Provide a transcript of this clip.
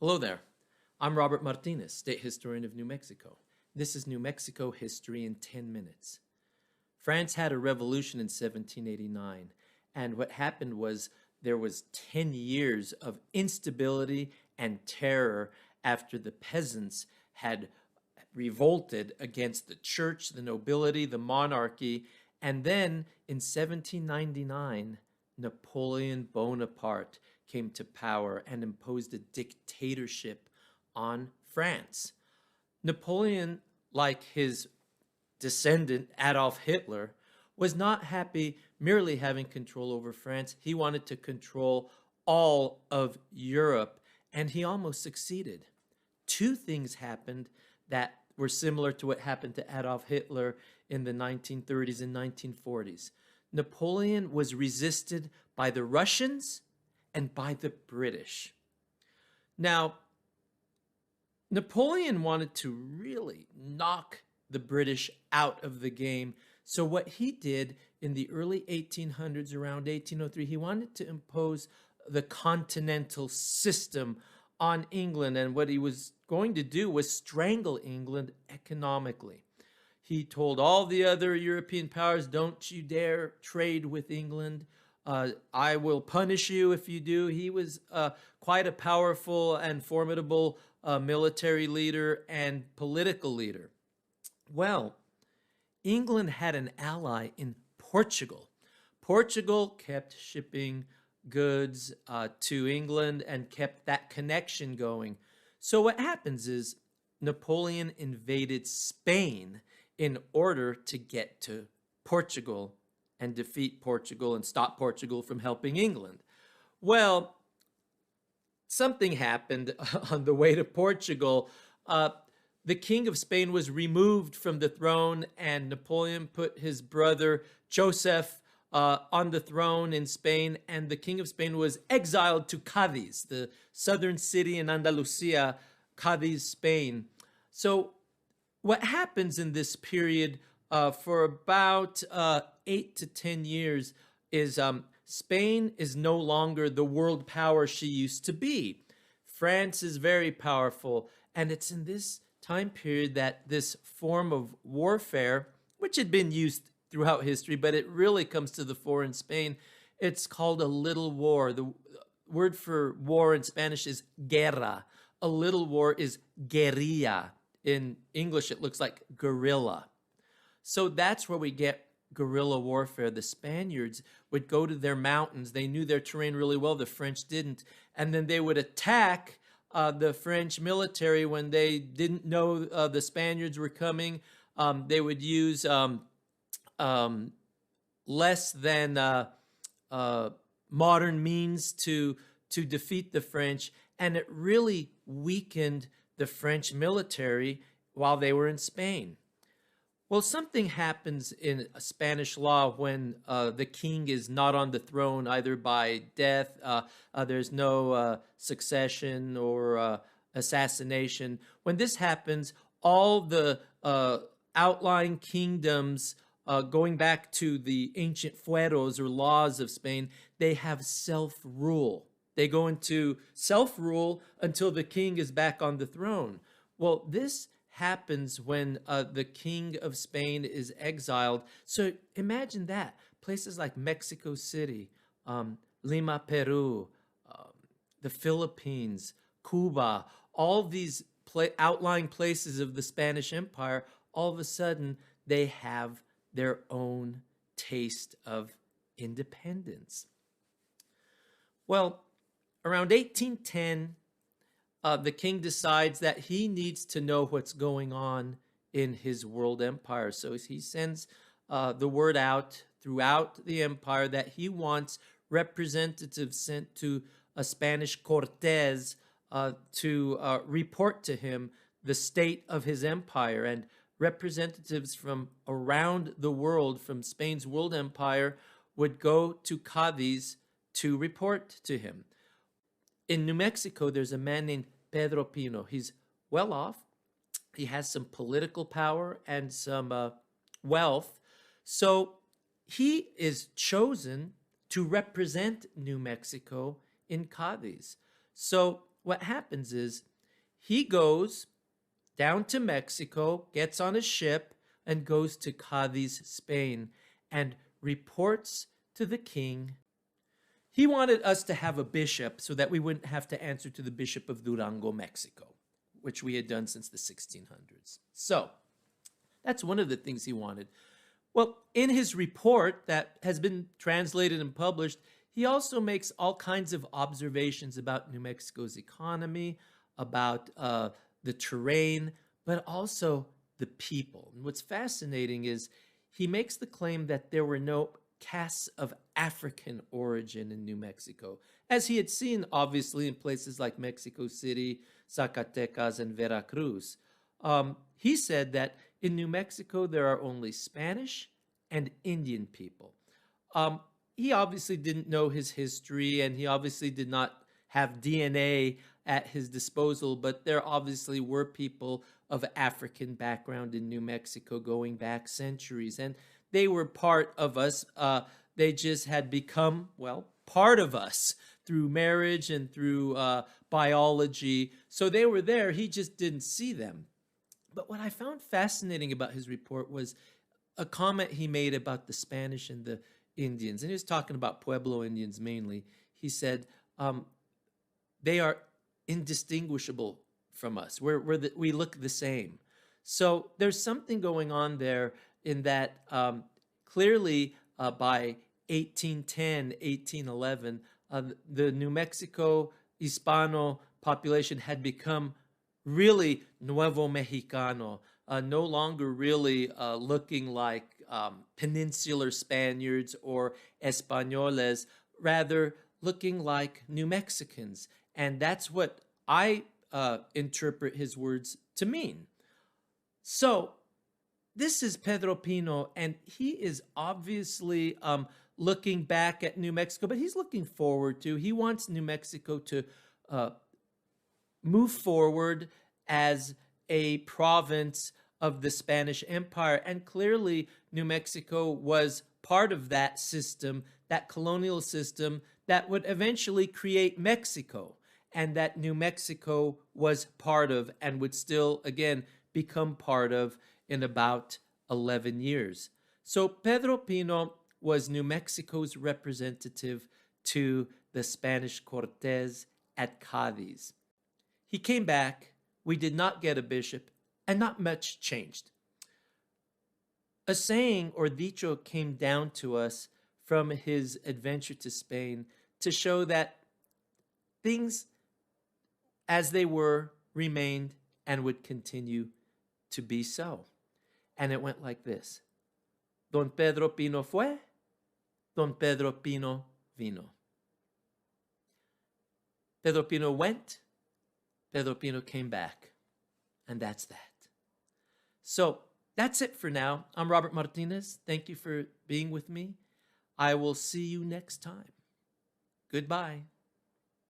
Hello there. I'm Robert Martinez, State Historian of New Mexico. This is New Mexico History in 10 minutes. France had a revolution in 1789, and what happened was there was 10 years of instability and terror after the peasants had revolted against the church, the nobility, the monarchy, and then in 1799, Napoleon Bonaparte came to power and imposed a dictatorship on France. Napoleon, like his descendant Adolf Hitler, was not happy merely having control over France. He wanted to control all of Europe, and he almost succeeded. Two things happened that were similar to what happened to Adolf Hitler in the 1930s and 1940s. Napoleon was resisted by the Russians and by the British. Now, Napoleon wanted to really knock the British out of the game. So what he did in the early 1800s, around 1803, he wanted to impose the continental system on England. And what he was going to do was strangle England economically. He told all the other European powers, don't you dare trade with England. I will punish you if you do. He was quite a powerful and formidable military leader and political leader. Well, England had an ally in Portugal. Portugal kept shipping goods to England and kept that connection going. So what happens is Napoleon invaded Spain in order to get to Portugal and defeat Portugal and stop Portugal from helping England. Well, something happened on the way to Portugal. The king of Spain was removed from the throne, and Napoleon put his brother Joseph on the throne in Spain, and the king of Spain was exiled to Cadiz, the southern city in Andalusia, Cadiz, Spain. So what happens in this period for about 8 to 10 years is Spain is no longer the world power she used to be. France is very powerful, and it's in this time period that this form of warfare, which had been used throughout history, but it really comes to the fore in Spain. It's called a little war. The word for war in Spanish is guerra. A little war is guerrilla. In English, it looks like guerrilla. So that's where we get guerrilla warfare. The Spaniards would go to their mountains. They knew their terrain really well. The French didn't. And then they would attack the French military when they didn't know the Spaniards were coming. They would use less than modern means to defeat the French. And it really weakened the French military while they were in Spain. Well, something happens in Spanish law when the king is not on the throne, either by death, there's no succession or assassination. When this happens, all the outlying kingdoms, going back to the ancient fueros or laws of Spain, they have self-rule. They go into self-rule until the king is back on the throne. Well, this happens when the king of Spain is exiled. So imagine that. Places like Mexico City, Lima, Peru, the Philippines, Cuba, all these outlying places of the Spanish Empire, all of a sudden they have their own taste of independence. Well, around 1810, the king decides that he needs to know what's going on in his world empire. So he sends the word out throughout the empire that he wants representatives sent to a Spanish Cortes to report to him the state of his empire. And representatives from around the world, from Spain's world empire, would go to Cadiz to report to him. In New Mexico, there's a man named Pedro Pino. He's well off. He has some political power and some wealth. So he is chosen to represent New Mexico in Cadiz. So what happens is he goes down to Mexico, gets on a ship, and goes to Cadiz, Spain, and reports to the king. He wanted us to have a bishop so that we wouldn't have to answer to the Bishop of Durango, Mexico, which we had done since the 1600s. So that's one of the things he wanted. Well, in his report that has been translated and published, he also makes all kinds of observations about New Mexico's economy, about the terrain, but also the people. And what's fascinating is he makes the claim that there were no castes of African origin in New Mexico, as he had seen, obviously, in places like Mexico City, Zacatecas, and Veracruz. He said that in New Mexico, there are only Spanish and Indian people. He obviously didn't know his history, and he obviously did not have DNA at his disposal, but there obviously were people of African background in New Mexico going back centuries, and they were part of us. They just had become, well, part of us through marriage and through biology. So they were there. He just didn't see them. But what I found fascinating about his report was a comment he made about the Spanish and the Indians. And he was talking about Pueblo Indians mainly. He said, they are indistinguishable from us. We look the same. So there's something going on there in that clearly by 1810, 1811, the New Mexico Hispano population had become really Nuevo Mexicano, no longer really looking like peninsular Spaniards or Españoles, rather looking like New Mexicans. And that's what I interpret his words to mean. So this is Pedro Pino, and he is obviously looking back at New Mexico, but he's looking forward to. He wants New Mexico to move forward as a province of the Spanish Empire. And clearly, New Mexico was part of that system, that colonial system that would eventually create Mexico, and that New Mexico was part of and would still, again, become part of in about 11 years. So Pedro Pino was New Mexico's representative to the Spanish Cortes at Cadiz. He came back, we did not get a bishop, and not much changed. A saying or dicho came down to us from his adventure to Spain to show that things as they were remained and would continue to be so. And it went like this. Don Pedro Pino fue, Don Pedro Pino vino. Pedro Pino went, Pedro Pino came back. And that's that. So that's it for now. I'm Robert Martinez. Thank you for being with me. I will see you next time. Goodbye.